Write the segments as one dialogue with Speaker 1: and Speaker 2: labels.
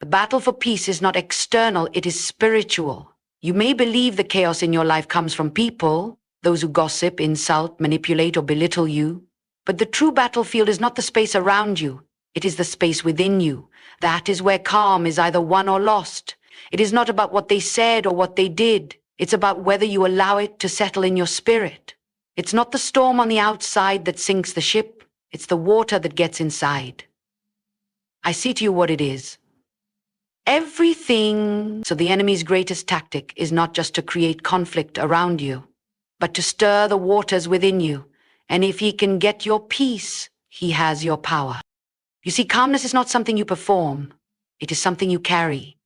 Speaker 1: The battle for peace is not external, it is spiritual. You may believe the chaos in your life comes from people, those who gossip, insult, manipulate, or belittle you. But the true battlefield is not the space around you. It is the space within you. That is where calm is either won or lost. It is not about what they said or what they did. It's about whether you allow it to settle in your spirit. It's not the storm on the outside that sinks the ship. It's the water that gets inside. I see to you what it is. Everything. So the enemy's greatest tactic is not just to create conflict around you, but to stir the waters within you. And if he can get your peace, he has your power. You see, calmness is not something you perform. It is something you carry.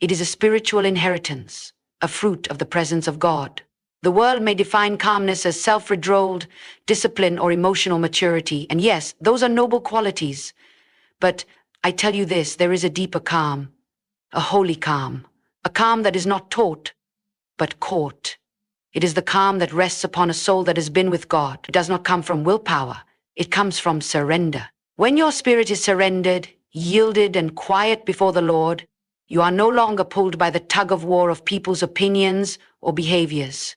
Speaker 1: It is a spiritual inheritance, a fruit of the presence of God. The world may define calmness as self-controlled, discipline, or emotional maturity. And yes, those are noble qualities. But I tell you this, there is a deeper calm, a holy calm, a calm that is not taught, but caught. It is the calm that rests upon a soul that has been with God. It does not come from willpower. It comes from surrender. When your spirit is surrendered, yielded, and quiet before the Lord, you are no longer pulled by the tug-of-war of people's opinions or behaviors.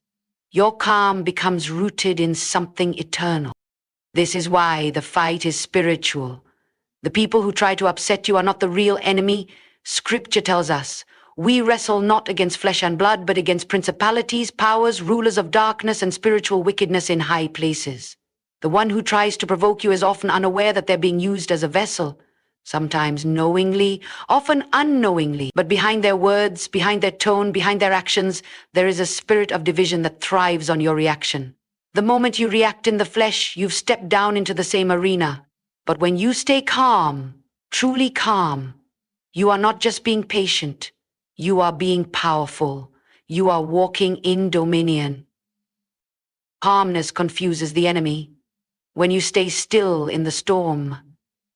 Speaker 1: Your calm becomes rooted in something eternal. This is why the fight is spiritual. The people who try to upset you are not the real enemy. Scripture tells us, we wrestle not against flesh and blood, but against principalities, powers, rulers of darkness, and spiritual wickedness in high places. The one who tries to provoke you is often unaware that they're being used as a vessel, sometimes knowingly, often unknowingly. But behind their words, behind their tone, behind their actions, there is a spirit of division that thrives on your reaction. The moment you react in the flesh, you've stepped down into the same arena. But when you stay calm, truly calm, you are not just being patient. You are being powerful. You are walking in dominion. Calmness confuses the enemy. When you stay still in the storm,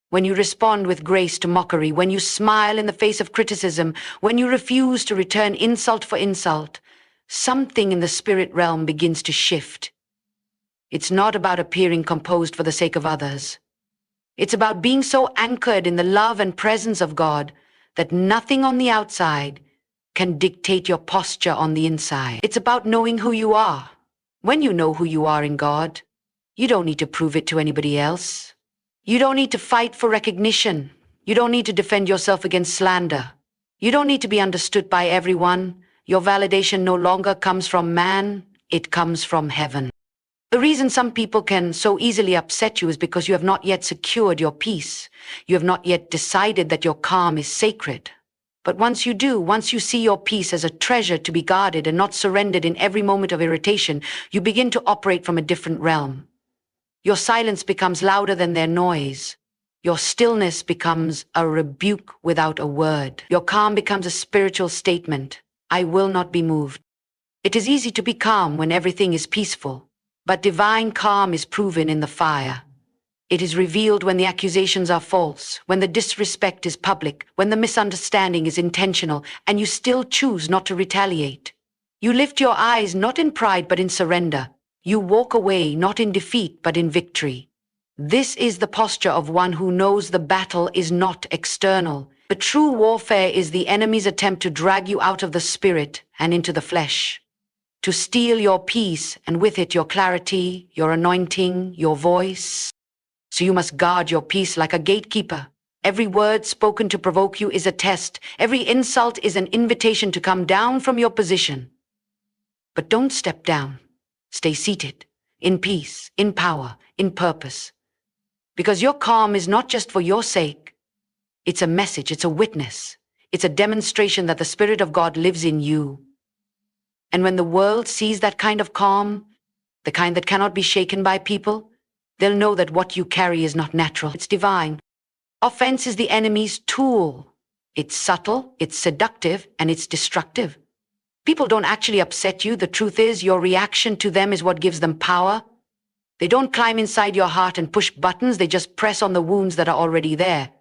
Speaker 1: when you respond with grace to mockery, when you smile in the face of criticism, when you refuse to return insult for insult, something in the spirit realm begins to shift. It's not about appearing composed for the sake of others. It's about being so anchored in the love and presence of God that nothing on the outside can dictate your posture on the inside. It's about knowing who you are. When you know who you are in God, you don't need to prove it to anybody else. You don't need to fight for recognition. You don't need to defend yourself against slander. You don't need to be understood by everyone. Your validation no longer comes from man, it comes from heaven. The reason some people can so easily upset you is because you have not yet secured your peace. You have not yet decided that your calm is sacred. But once you do, once you see your peace as a treasure to be guarded and not surrendered in every moment of irritation, you begin to operate from a different realm. Your silence becomes louder than their noise. Your stillness becomes a rebuke without a word. Your calm becomes a spiritual statement. I will not be moved. It is easy to be calm when everything is peaceful, but divine calm is proven in the fire. It is revealed when the accusations are false, when the disrespect is public, when the misunderstanding is intentional, and you still choose not to retaliate. You lift your eyes not in pride but in surrender. You walk away not in defeat but in victory. This is the posture of one who knows the battle is not external. The true warfare is the enemy's attempt to drag you out of the spirit and into the flesh, to steal your peace and with it your clarity, your anointing, your voice. So you must guard your peace like a gatekeeper. Every word spoken to provoke you is a test. Every insult is an invitation to come down from your position. But don't step down. Stay seated, in peace, in power, in purpose. Because your calm is not just for your sake. It's a message, it's a witness. It's a demonstration that the Spirit of God lives in you. And when the world sees that kind of calm, the kind that cannot be shaken by people, they'll know that what you carry is not natural, it's divine. Offense is the enemy's tool. It's subtle, it's seductive, and it's destructive. People don't actually upset you. The truth is, your reaction to them is what gives them power. They don't climb inside your heart and push buttons. They just press on the wounds that are already there.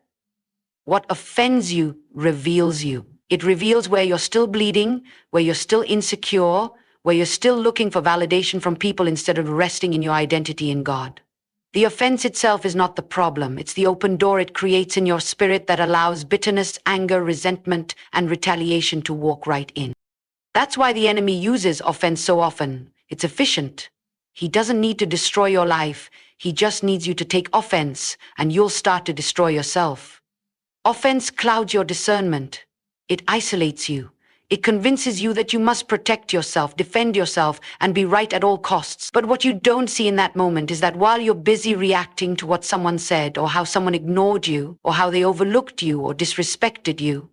Speaker 1: What offends you reveals you. It reveals where you're still bleeding, where you're still insecure, where you're still looking for validation from people instead of resting in your identity in God. The offense itself is not the problem. It's the open door it creates in your spirit that allows bitterness, anger, resentment, and retaliation to walk right in. That's why the enemy uses offense so often. It's efficient. He doesn't need to destroy your life. He just needs you to take offense, and you'll start to destroy yourself. Offense clouds your discernment. It isolates you. It convinces you that you must protect yourself, defend yourself, and be right at all costs. But what you don't see in that moment is that while you're busy reacting to what someone said, or how someone ignored you, or how they overlooked you or disrespected you,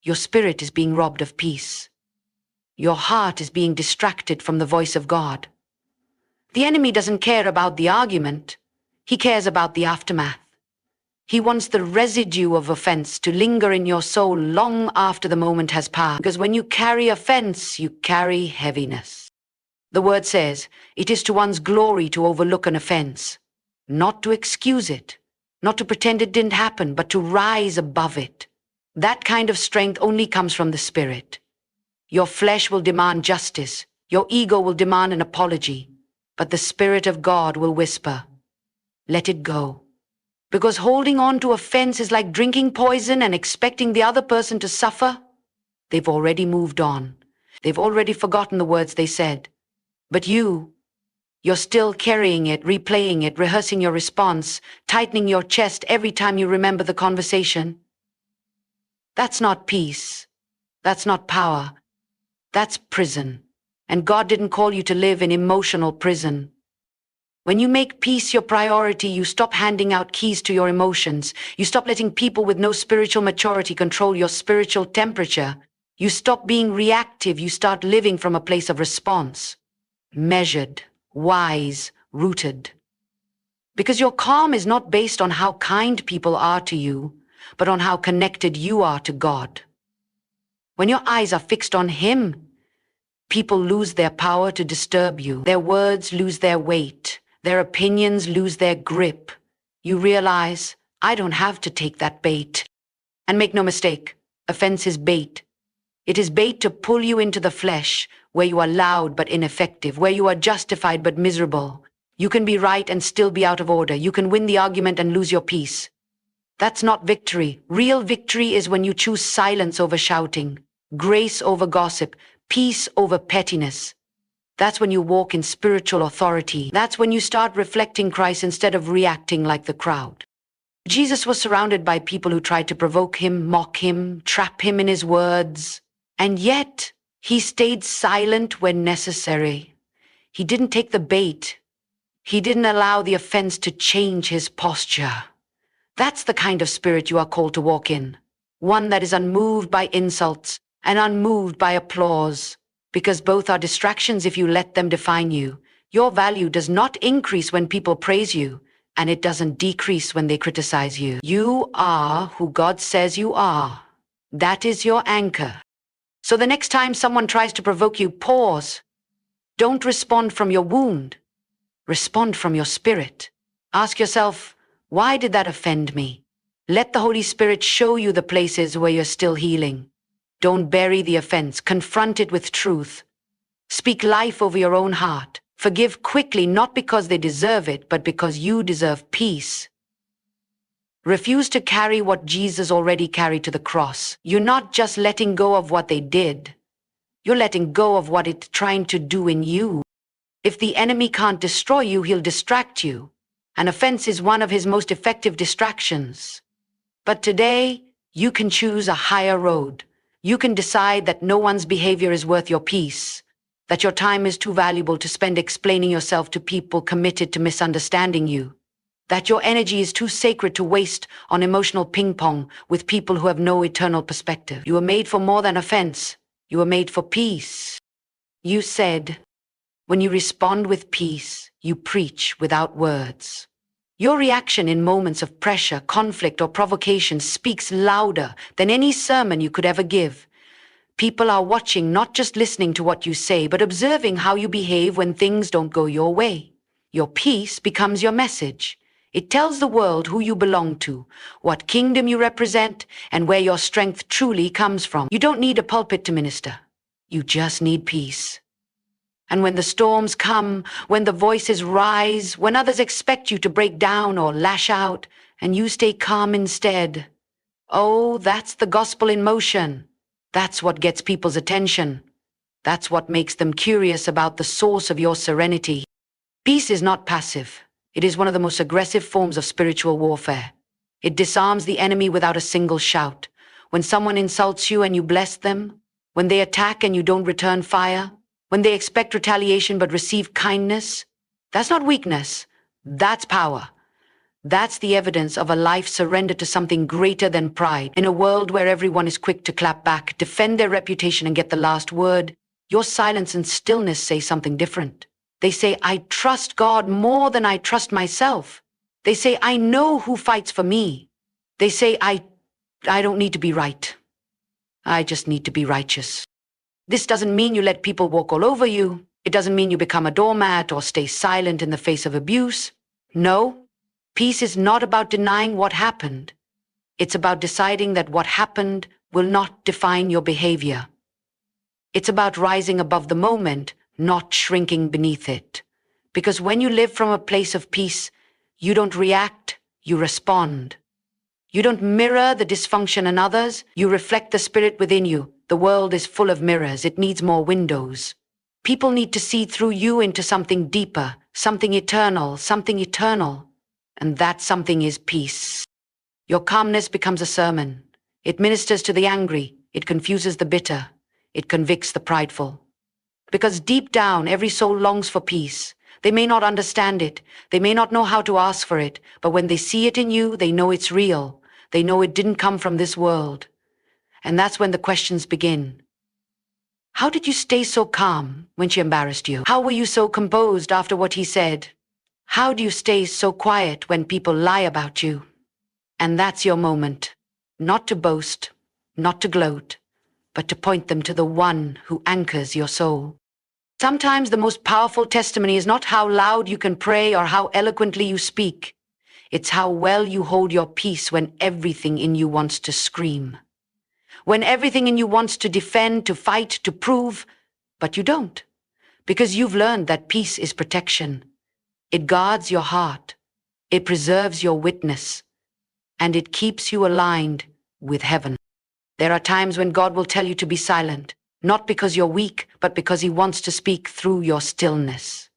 Speaker 1: your spirit is being robbed of peace. Your heart is being distracted from the voice of God. The enemy doesn't care about the argument. He cares about the aftermath. He wants the residue of offense to linger in your soul long after the moment has passed. Because when you carry offense, you carry heaviness. The word says, it is to one's glory to overlook an offense, not to excuse it, not to pretend it didn't happen, but to rise above it. That kind of strength only comes from the Spirit. Your flesh will demand justice. Your ego will demand an apology. But the Spirit of God will whisper, let it go. Because holding on to offense is like drinking poison and expecting the other person to suffer. They've already moved on. They've already forgotten the words they said. But you're still carrying it, replaying it, rehearsing your response, tightening your chest every time you remember the conversation. That's not peace. That's not power. That's prison. And God didn't call you to live in emotional prison. When you make peace your priority, you stop handing out keys to your emotions. You stop letting people with no spiritual maturity control your spiritual temperature. You stop being reactive. You start living from a place of response. Measured, wise, rooted. Because your calm is not based on how kind people are to you, but on how connected you are to God. When your eyes are fixed on Him, people lose their power to disturb you. Their words lose their weight. Their opinions lose their grip. You realize, I don't have to take that bait. And make no mistake, offense is bait. It is bait to pull you into the flesh, where you are loud but ineffective, where you are justified but miserable. You can be right and still be out of order. You can win the argument and lose your peace. That's not victory. Real victory is when you choose silence over shouting, grace over gossip, peace over pettiness. That's when you walk in spiritual authority. That's when you start reflecting Christ instead of reacting like the crowd. Jesus was surrounded by people who tried to provoke him, mock him, trap him in his words. And yet, he stayed silent when necessary. He didn't take the bait. He didn't allow the offense to change his posture. That's the kind of spirit you are called to walk in. One that is unmoved by insults and unmoved by applause. Because both are distractions if you let them define you. Your value does not increase when people praise you, and it doesn't decrease when they criticize you. You are who God says you are. That is your anchor. So the next time someone tries to provoke you, pause. Don't respond from your wound. Respond from your spirit. Ask yourself, why did that offend me? Let the Holy Spirit show you the places where you're still healing. Don't bury the offense. Confront it with truth. Speak life over your own heart. Forgive quickly, not because they deserve it, but because you deserve peace. Refuse to carry what Jesus already carried to the cross. You're not just letting go of what they did. You're letting go of what it's trying to do in you. If the enemy can't destroy you, he'll distract you. An offense is one of his most effective distractions. But today, you can choose a higher road. You can decide that no one's behavior is worth your peace, that your time is too valuable to spend explaining yourself to people committed to misunderstanding you, that your energy is too sacred to waste on emotional ping-pong with people who have no eternal perspective. You were made for more than offense. You were made for peace. You said, when you respond with peace, you preach without words. Your reaction in moments of pressure, conflict, or provocation speaks louder than any sermon you could ever give. People are watching, not just listening to what you say, but observing how you behave when things don't go your way. Your peace becomes your message. It tells the world who you belong to, what kingdom you represent, and where your strength truly comes from. You don't need a pulpit to minister. You just need peace. And when the storms come, when the voices rise, when others expect you to break down or lash out, and you stay calm instead. Oh, that's the gospel in motion. That's what gets people's attention. That's what makes them curious about the source of your serenity. Peace is not passive. It is one of the most aggressive forms of spiritual warfare. It disarms the enemy without a single shout. When someone insults you and you bless them, when they attack and you don't return fire, when they expect retaliation but receive kindness, that's not weakness. That's power. That's the evidence of a life surrendered to something greater than pride. In a world where everyone is quick to clap back, defend their reputation and get the last word, your silence and stillness say something different. They say, I trust God more than I trust myself. They say, I know who fights for me. They say, I don't need to be right. I just need to be righteous. This doesn't mean you let people walk all over you. It doesn't mean you become a doormat or stay silent in the face of abuse. No. Peace is not about denying what happened. It's about deciding that what happened will not define your behavior. It's about rising above the moment, not shrinking beneath it. Because when you live from a place of peace, you don't react, you respond. You don't mirror the dysfunction in others, you reflect the spirit within you. The world is full of mirrors, it needs more windows. People need to see through you into something deeper, something eternal, something eternal. And that something is peace. Your calmness becomes a sermon. It ministers to the angry, it confuses the bitter, it convicts the prideful. Because deep down, every soul longs for peace. They may not understand it, they may not know how to ask for it, but when they see it in you, they know it's real. They know it didn't come from this world. And that's when the questions begin. How did you stay so calm when she embarrassed you? How were you so composed after what he said? How do you stay so quiet when people lie about you? And that's your moment. Not to boast, not to gloat, but to point them to the one who anchors your soul. Sometimes the most powerful testimony is not how loud you can pray or how eloquently you speak. It's how well you hold your peace when everything in you wants to scream. When everything in you wants to defend, to fight, to prove, but you don't. Because you've learned that peace is protection. It guards your heart, it preserves your witness, and it keeps you aligned with heaven. There are times when God will tell you to be silent, not because you're weak, but because He wants to speak through your stillness.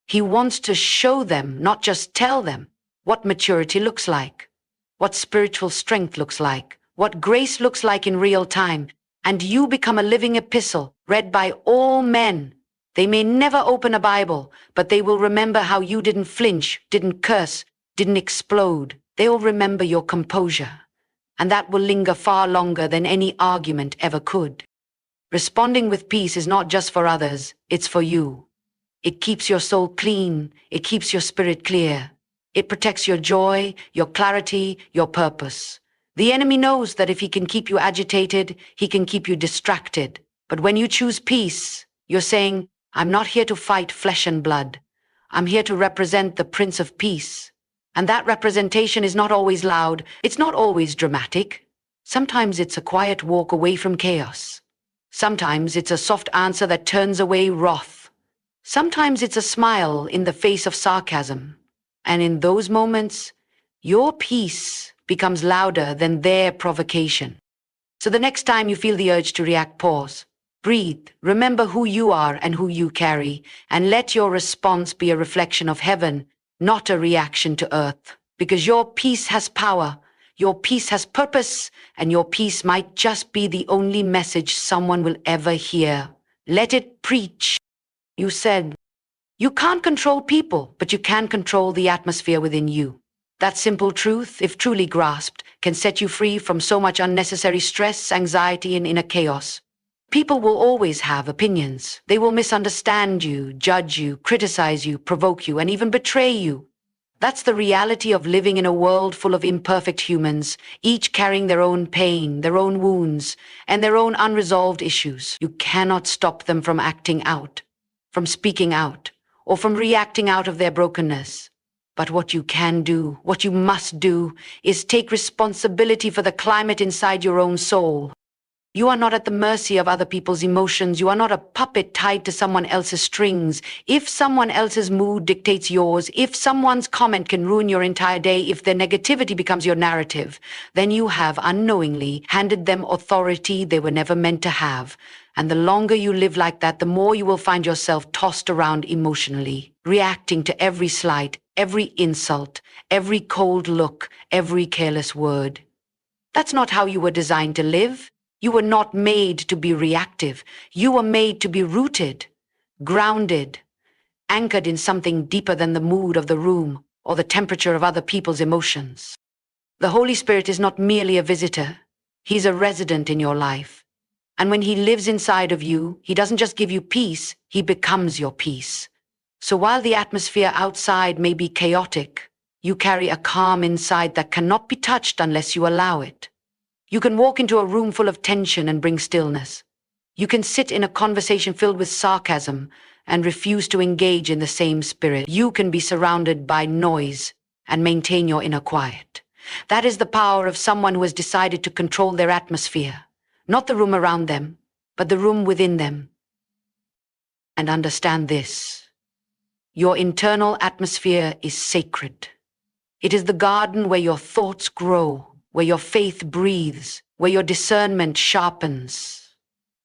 Speaker 1: He wants to show them, not just tell them, what maturity looks like, what spiritual strength looks like, what grace looks like in real time, and you become a living epistle read by all men. They may never open a Bible, but they will remember how you didn't flinch, didn't curse, didn't explode. They'll remember your composure. And that will linger far longer than any argument ever could. Responding with peace is not just for others, it's for you. It keeps your soul clean, it keeps your spirit clear. It protects your joy, your clarity, your purpose. The enemy knows that if he can keep you agitated, he can keep you distracted. But when you choose peace, you're saying, I'm not here to fight flesh and blood. I'm here to represent the Prince of Peace. And that representation is not always loud. It's not always dramatic. Sometimes it's a quiet walk away from chaos. Sometimes it's a soft answer that turns away wrath. Sometimes it's a smile in the face of sarcasm. And in those moments, your peace becomes louder than their provocation. So the next time you feel the urge to react, pause. Breathe, remember who you are and who you carry, and let your response be a reflection of heaven, not a reaction to earth. Because your peace has power, your peace has purpose, and your peace might just be the only message someone will ever hear. Let it preach. You said, you can't control people, but you can control the atmosphere within you. That simple truth, if truly grasped, can set you free from so much unnecessary stress, anxiety, and inner chaos. People will always have opinions. They will misunderstand you, judge you, criticize you, provoke you, and even betray you. That's the reality of living in a world full of imperfect humans, each carrying their own pain, their own wounds, and their own unresolved issues. You cannot stop them from acting out, from speaking out, or from reacting out of their brokenness. But what you can do, what you must do, is take responsibility for the climate inside your own soul. You are not at the mercy of other people's emotions. You are not a puppet tied to someone else's strings. If someone else's mood dictates yours, if someone's comment can ruin your entire day, if their negativity becomes your narrative, then you have unknowingly handed them authority they were never meant to have. And the longer you live like that, the more you will find yourself tossed around emotionally, reacting to every slight, every insult, every cold look, every careless word. That's not how you were designed to live. You were not made to be reactive. You were made to be rooted, grounded, anchored in something deeper than the mood of the room or the temperature of other people's emotions. The Holy Spirit is not merely a visitor. He's a resident in your life. And when he lives inside of you, he doesn't just give you peace, he becomes your peace. So while the atmosphere outside may be chaotic, you carry a calm inside that cannot be touched unless you allow it. You can walk into a room full of tension and bring stillness. You can sit in a conversation filled with sarcasm and refuse to engage in the same spirit. You can be surrounded by noise and maintain your inner quiet. That is the power of someone who has decided to control their atmosphere, not the room around them, but the room within them. And understand this: your internal atmosphere is sacred. It is the garden where your thoughts grow, where your faith breathes, where your discernment sharpens.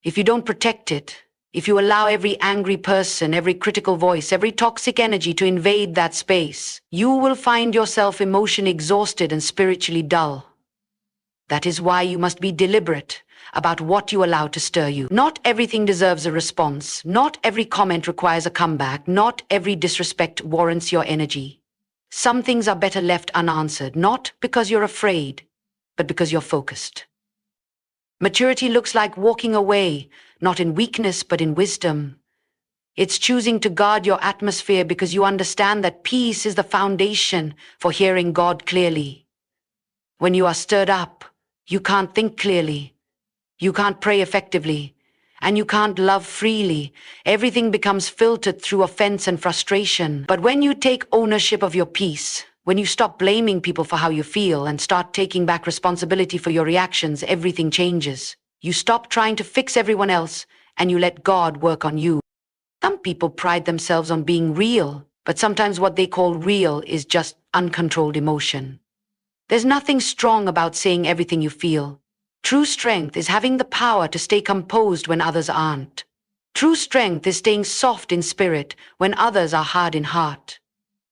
Speaker 1: If you don't protect it, if you allow every angry person, every critical voice, every toxic energy to invade that space, you will find yourself emotionally exhausted and spiritually dull. That is why you must be deliberate about what you allow to stir you. Not everything deserves a response. Not every comment requires a comeback. Not every disrespect warrants your energy. Some things are better left unanswered, not because you're afraid, but because you're focused. Maturity looks like walking away, not in weakness, but in wisdom. It's choosing to guard your atmosphere because you understand that peace is the foundation for hearing God clearly. When you are stirred up, you can't think clearly, you can't pray effectively, and you can't love freely. Everything becomes filtered through offense and frustration. But when you take ownership of your peace, when you stop blaming people for how you feel and start taking back responsibility for your reactions, everything changes. You stop trying to fix everyone else and you let God work on you. Some people pride themselves on being real, but sometimes what they call real is just uncontrolled emotion. There's nothing strong about saying everything you feel. True strength is having the power to stay composed when others aren't. True strength is staying soft in spirit when others are hard in heart.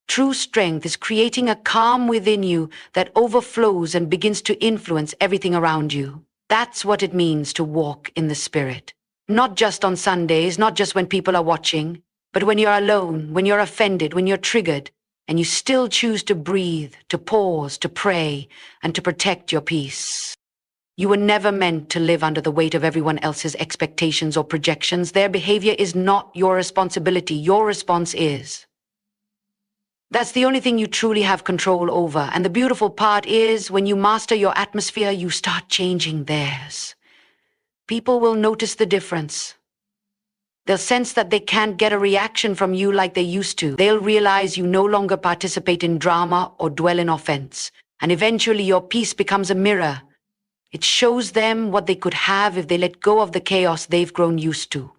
Speaker 1: True strength is creating a calm within you that overflows and begins to influence everything around you. That's what it means to walk in the Spirit. Not just on Sundays, not just when people are watching, but when you're alone, when you're offended, when you're triggered, and you still choose to breathe, to pause, to pray, and to protect your peace. You were never meant to live under the weight of everyone else's expectations or projections. Their behavior is not your responsibility. Your response is. That's the only thing you truly have control over. And the beautiful part is, when you master your atmosphere, you start changing theirs. People will notice the difference. They'll sense that they can't get a reaction from you like they used to. They'll realize you no longer participate in drama or dwell in offense. And eventually your peace becomes a mirror. It shows them what they could have if they let go of the chaos they've grown used to.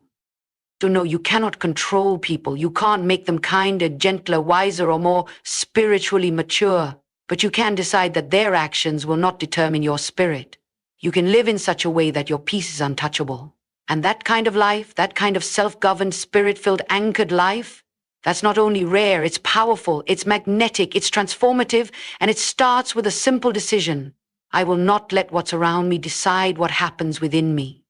Speaker 1: So no, you cannot control people. You can't make them kinder, gentler, wiser, or more spiritually mature. But you can decide that their actions will not determine your spirit. You can live in such a way that your peace is untouchable. And that kind of life, that kind of self-governed, spirit-filled, anchored life, that's not only rare, it's powerful, it's magnetic, it's transformative, and it starts with a simple decision. I will not let what's around me decide what happens within me.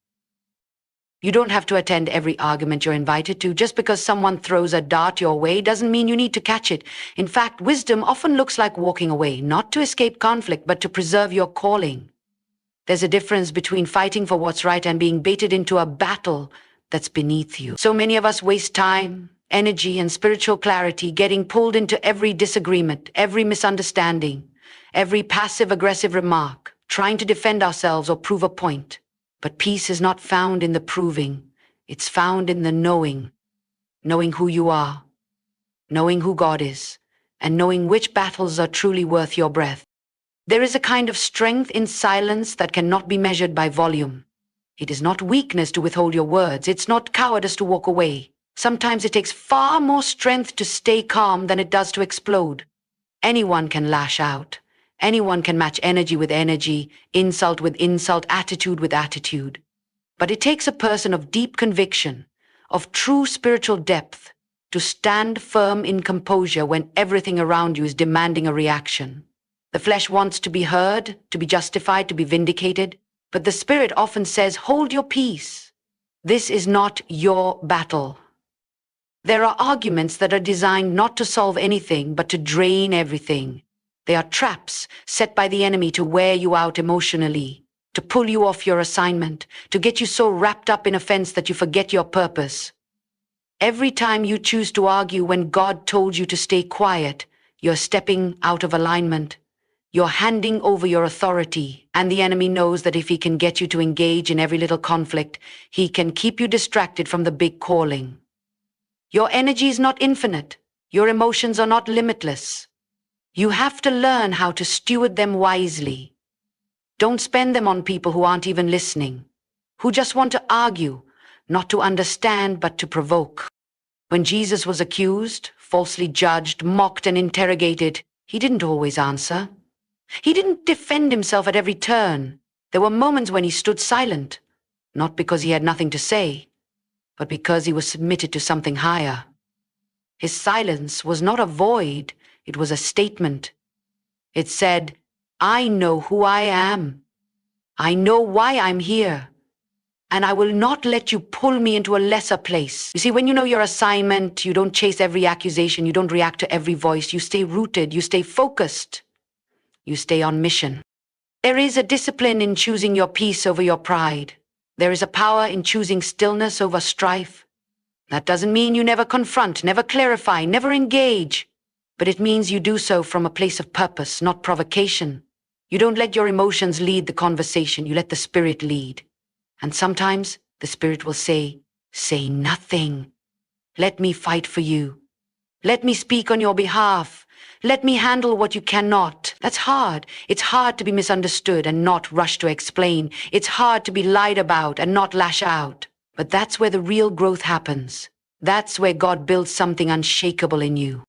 Speaker 1: You don't have to attend every argument you're invited to. Just because someone throws a dart your way doesn't mean you need to catch it. In fact, wisdom often looks like walking away, not to escape conflict, but to preserve your calling. There's a difference between fighting for what's right and being baited into a battle that's beneath you. So many of us waste time, energy, and spiritual clarity getting pulled into every disagreement, every misunderstanding, every passive-aggressive remark, trying to defend ourselves or prove a point. But peace is not found in the proving. It's found in the knowing. Knowing who you are, knowing who God is, and knowing which battles are truly worth your breath. There is a kind of strength in silence that cannot be measured by volume. It is not weakness to withhold your words. It's not cowardice to walk away. Sometimes it takes far more strength to stay calm than it does to explode. Anyone can lash out. Anyone can match energy with energy, insult with insult, attitude with attitude. But it takes a person of deep conviction, of true spiritual depth, to stand firm in composure when everything around you is demanding a reaction. The flesh wants to be heard, to be justified, to be vindicated, but the spirit often says, hold your peace. This is not your battle. There are arguments that are designed not to solve anything, but to drain everything. They are traps set by the enemy to wear you out emotionally, to pull you off your assignment, to get you so wrapped up in offense that you forget your purpose. Every time you choose to argue when God told you to stay quiet, you're stepping out of alignment. You're handing over your authority, and the enemy knows that if he can get you to engage in every little conflict, he can keep you distracted from the big calling. Your energy is not infinite. Your emotions are not limitless. You have to learn how to steward them wisely. Don't spend them on people who aren't even listening, who just want to argue, not to understand, but to provoke. When Jesus was accused, falsely judged, mocked, and interrogated, he didn't always answer. He didn't defend himself at every turn. There were moments when he stood silent, not because he had nothing to say, but because he was submitted to something higher. His silence was not a void, it was a statement. It said, I know who I am. I know why I'm here. And I will not let you pull me into a lesser place. You see, when you know your assignment, you don't chase every accusation, you don't react to every voice, you stay rooted, you stay focused, you stay on mission. There is a discipline in choosing your peace over your pride. There is a power in choosing stillness over strife. That doesn't mean you never confront, never clarify, never engage, but it means you do so from a place of purpose, not provocation. You don't let your emotions lead the conversation, you let the Spirit lead. And sometimes the Spirit will say nothing. Let me fight for you. Let me speak on your behalf. Let me handle what you cannot. That's hard. It's hard to be misunderstood and not rush to explain. It's hard to be lied about and not lash out. But that's where the real growth happens. That's where God builds something unshakable in you.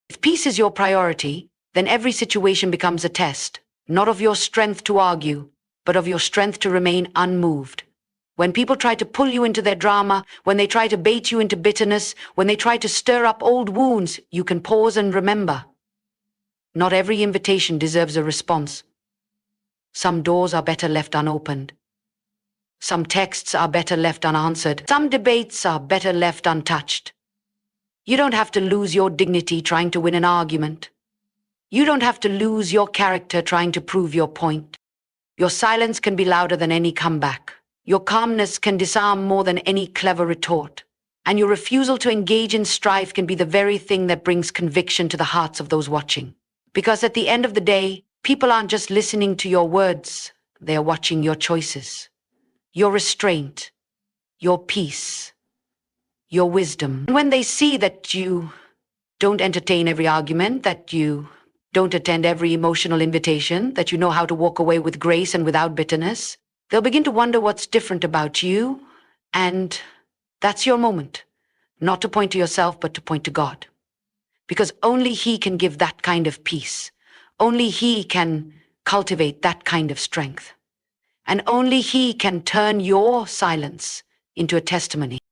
Speaker 1: If peace is your priority, then every situation becomes a test, not of your strength to argue, but of your strength to remain unmoved. When people try to pull you into their drama, when they try to bait you into bitterness, when they try to stir up old wounds, you can pause and remember. Not every invitation deserves a response. Some doors are better left unopened. Some texts are better left unanswered. Some debates are better left untouched. You don't have to lose your dignity trying to win an argument. You don't have to lose your character trying to prove your point. Your silence can be louder than any comeback. Your calmness can disarm more than any clever retort. And your refusal to engage in strife can be the very thing that brings conviction to the hearts of those watching. Because at the end of the day, people aren't just listening to your words, they are watching your choices. Your restraint, your peace, your wisdom. And when they see that you don't entertain every argument, that you don't attend every emotional invitation, that you know how to walk away with grace and without bitterness, they'll begin to wonder what's different about you, and that's your moment. Not to point to yourself, but to point to God. Because only He can give that kind of peace. Only He can cultivate that kind of strength. And only He can turn your silence into a testimony.